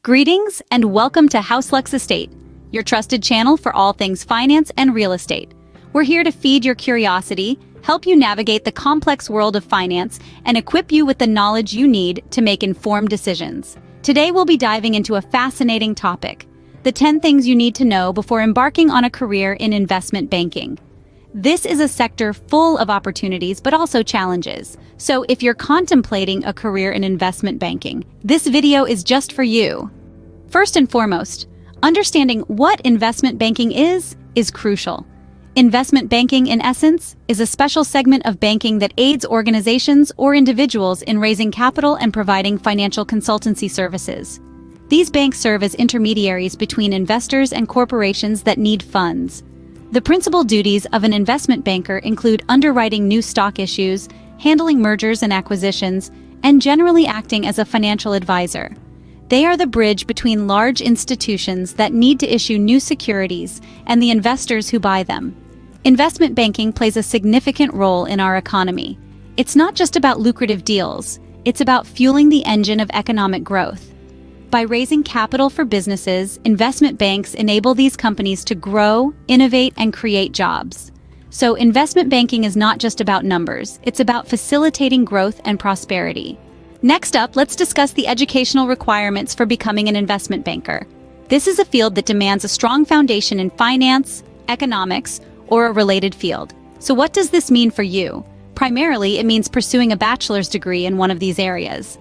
Greetings and welcome to HouseLux Estate, your trusted channel for all things finance and real estate. We're here to feed your curiosity, help you navigate the complex world of finance, and equip you with the knowledge you need to make informed decisions. Today we'll be diving into a fascinating topic, the 10 things you need to know before embarking on a career in investment banking. This is a sector full of opportunities but also challenges. So if you're contemplating a career in investment banking, this video is just for you. First and foremost, understanding what investment banking is crucial. Investment banking, in essence, is a special segment of banking that aids organizations or individuals in raising capital and providing financial consultancy services. These banks serve as intermediaries between investors and corporations that need funds. The principal duties of an investment banker include underwriting new stock issues, handling mergers and acquisitions, and generally acting as a financial advisor. They are the bridge between large institutions that need to issue new securities and the investors who buy them. Investment banking plays a significant role in our economy. It's not just about lucrative deals, it's about fueling the engine of economic growth. By raising capital for businesses, investment banks enable these companies to grow, innovate, and create jobs. So investment banking is not just about numbers, it's about facilitating growth and prosperity. Next up, let's discuss the educational requirements for becoming an investment banker. This is a field that demands a strong foundation in finance, economics, or a related field. So what does this mean for you? Primarily, it means pursuing a bachelor's degree in one of these areas.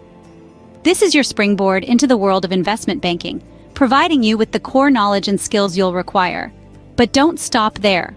This is your springboard into the world of investment banking, providing you with the core knowledge and skills you'll require. But don't stop there.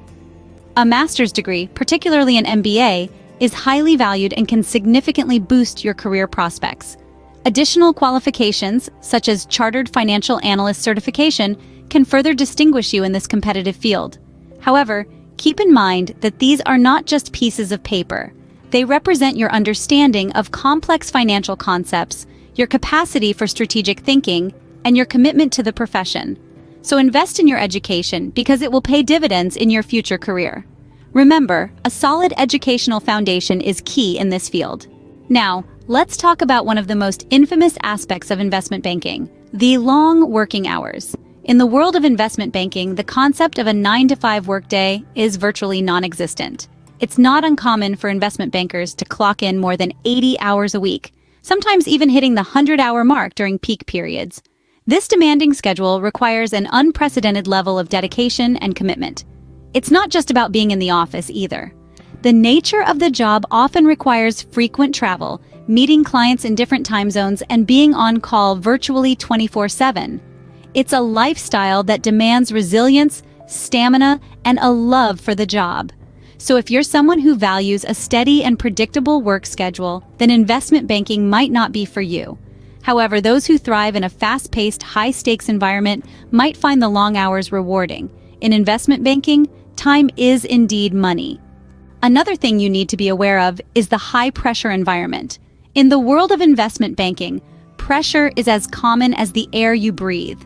A master's degree, particularly an MBA, is highly valued and can significantly boost your career prospects. Additional qualifications, such as Chartered Financial Analyst certification, can further distinguish you in this competitive field. However, keep in mind that these are not just pieces of paper. They represent your understanding of complex financial concepts, your capacity for strategic thinking, and your commitment to the profession. So invest in your education because it will pay dividends in your future career. Remember, a solid educational foundation is key in this field. Now, let's talk about one of the most infamous aspects of investment banking, the long working hours. In the world of investment banking, the concept of a 9-to-5 workday is virtually non-existent. It's not uncommon for investment bankers to clock in more than 80 hours a week, sometimes even hitting the 100-hour mark during peak periods. This demanding schedule requires an unprecedented level of dedication and commitment. It's not just about being in the office either. The nature of the job often requires frequent travel, meeting clients in different time zones, and being on call virtually 24/7. It's a lifestyle that demands resilience, stamina, and a love for the job. So if you're someone who values a steady and predictable work schedule, then investment banking might not be for you. However, those who thrive in a fast-paced, high-stakes environment might find the long hours rewarding. In investment banking, time is indeed money. Another thing you need to be aware of is the high-pressure environment. In the world of investment banking, pressure is as common as the air you breathe.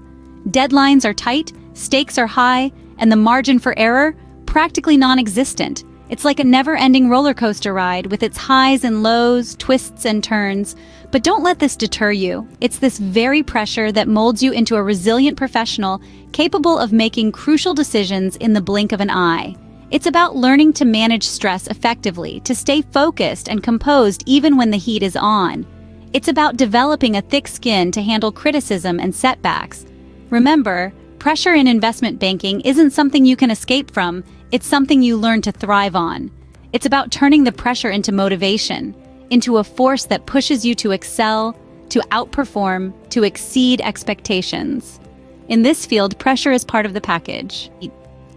Deadlines are tight, stakes are high, and the margin for error practically non-existent. It's like a never-ending roller coaster ride with its highs and lows, twists and turns. But don't let this deter you. It's this very pressure that molds you into a resilient professional capable of making crucial decisions in the blink of an eye. It's about learning to manage stress effectively, to stay focused and composed even when the heat is on. It's about developing a thick skin to handle criticism and setbacks. Remember, pressure in investment banking isn't something you can escape from. It's something you learn to thrive on. It's about turning the pressure into motivation, into a force that pushes you to excel, to outperform, to exceed expectations. In this field, pressure is part of the package.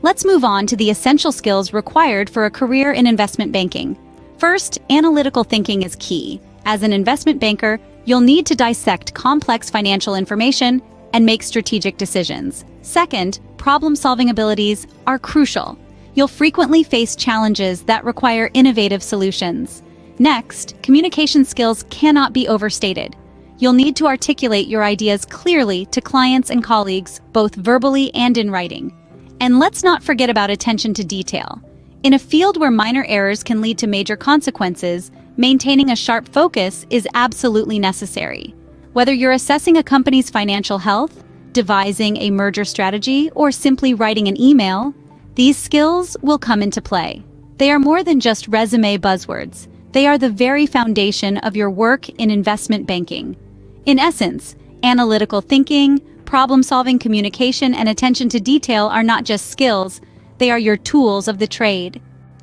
Let's move on to the essential skills required for a career in investment banking. First, analytical thinking is key. As an investment banker, you'll need to dissect complex financial information and make strategic decisions. Second, problem-solving abilities are crucial. You'll frequently face challenges that require innovative solutions. Next, communication skills cannot be overstated. You'll need to articulate your ideas clearly to clients and colleagues, both verbally and in writing. And let's not forget about attention to detail. In a field where minor errors can lead to major consequences, maintaining a sharp focus is absolutely necessary. Whether you're assessing a company's financial health, devising a merger strategy, or simply writing an email, these skills will come into play. They are more than just resume buzzwords. They are the very foundation of your work in investment banking. In essence, analytical thinking, problem-solving, communication, and attention to detail are not just skills, they are your tools of the trade.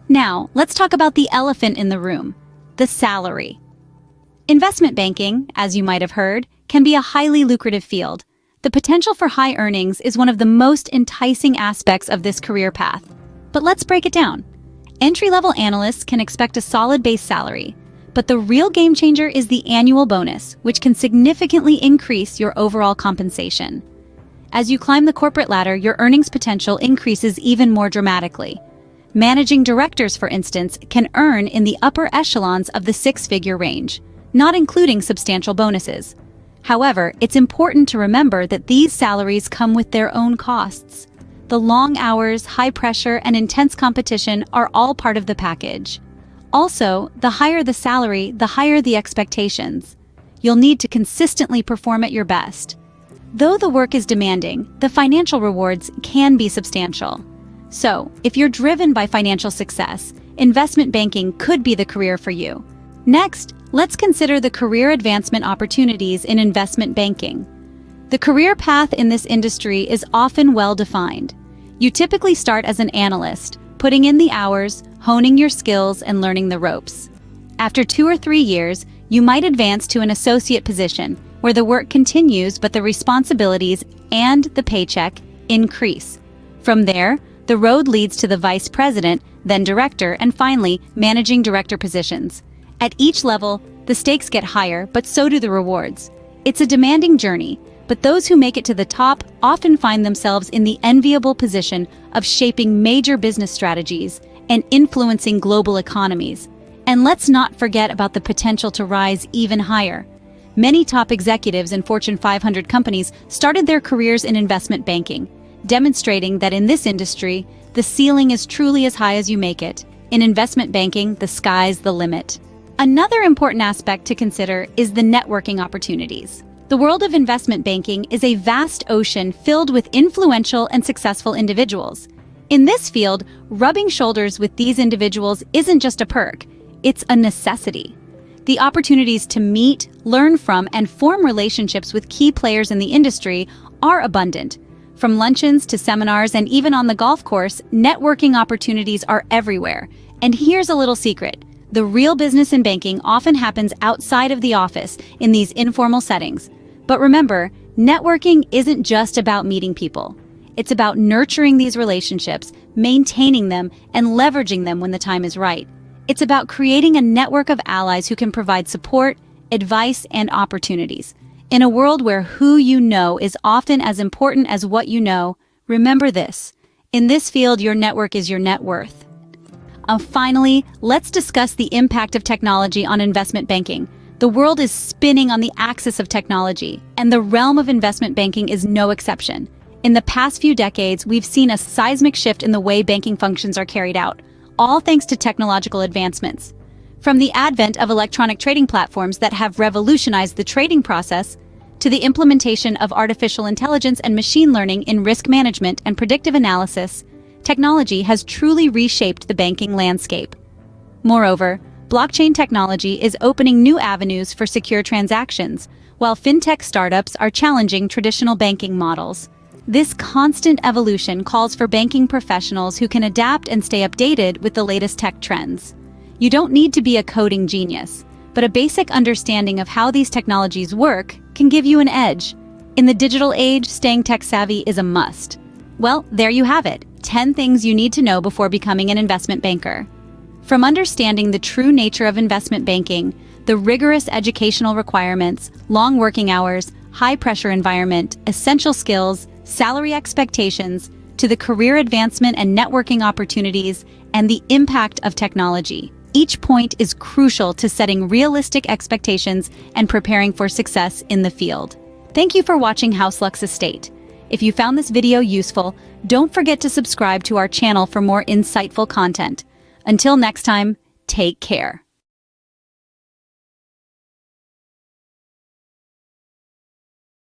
Now, let's talk about the elephant in the room, the salary. Investment banking, as you might have heard, can be a highly lucrative field. The potential for high earnings is one of the most enticing aspects of this career path. But let's break it down. Entry-level analysts can expect a solid base salary, but the real game changer is the annual bonus, which can significantly increase your overall compensation. As you climb the corporate ladder, your earnings potential increases even more dramatically. Managing directors, for instance, can earn in the upper echelons of the six-figure range, not including substantial bonuses. However, it's important to remember that these salaries come with their own costs. The long hours, high pressure, and intense competition are all part of the package. Also, the higher the salary, the higher the expectations. You'll need to consistently perform at your best. Though the work is demanding, the financial rewards can be substantial. So, if you're driven by financial success, investment banking could be the career for you. Next, let's consider the career advancement opportunities in investment banking. The career path in this industry is often well-defined. You typically start as an analyst, putting in the hours, honing your skills, and learning the ropes. After 2 or 3 years, you might advance to an associate position, where the work continues but the responsibilities and the paycheck increase. From there, the road leads to the vice president, then director, and finally, managing director positions. At each level, the stakes get higher, but so do the rewards. It's a demanding journey, but those who make it to the top often find themselves in the enviable position of shaping major business strategies and influencing global economies. And let's not forget about the potential to rise even higher. Many top executives in Fortune 500 companies started their careers in investment banking, demonstrating that in this industry, the ceiling is truly as high as you make it. In investment banking, the sky's the limit. Another important aspect to consider is the networking opportunities. The world of investment banking is a vast ocean filled with influential and successful individuals. In this field, rubbing shoulders with these individuals isn't just a perk, it's a necessity. The opportunities to meet, learn from, and form relationships with key players in the industry are abundant. From luncheons to seminars and even on the golf course, networking opportunities are everywhere. And here's a little secret. The real business in banking often happens outside of the office in these informal settings. But remember, networking isn't just about meeting people. It's about nurturing these relationships, maintaining them, and leveraging them when the time is right. It's about creating a network of allies who can provide support, advice, and opportunities. In a world where who you know is often as important as what you know, remember this. In this field, your network is your net worth. Finally, let's discuss the impact of technology on investment banking. The world is spinning on the axis of technology, and the realm of investment banking is no exception. In the past few decades, we've seen a seismic shift in the way banking functions are carried out, all thanks to technological advancements. From the advent of electronic trading platforms that have revolutionized the trading process, to the implementation of artificial intelligence and machine learning in risk management and predictive analysis, technology has truly reshaped the banking landscape. Moreover, blockchain technology is opening new avenues for secure transactions, while fintech startups are challenging traditional banking models. This constant evolution calls for banking professionals who can adapt and stay updated with the latest tech trends. You don't need to be a coding genius, but a basic understanding of how these technologies work can give you an edge. In the digital age, staying tech-savvy is a must. Well, there you have it, 10 things you need to know before becoming an investment banker. From understanding the true nature of investment banking, the rigorous educational requirements, long working hours, high-pressure environment, essential skills, salary expectations, to the career advancement and networking opportunities, and the impact of technology. Each point is crucial to setting realistic expectations and preparing for success in the field. Thank you for watching House Lux Estate. If you found this video useful, don't forget to subscribe to our channel for more insightful content. Until next time, take care.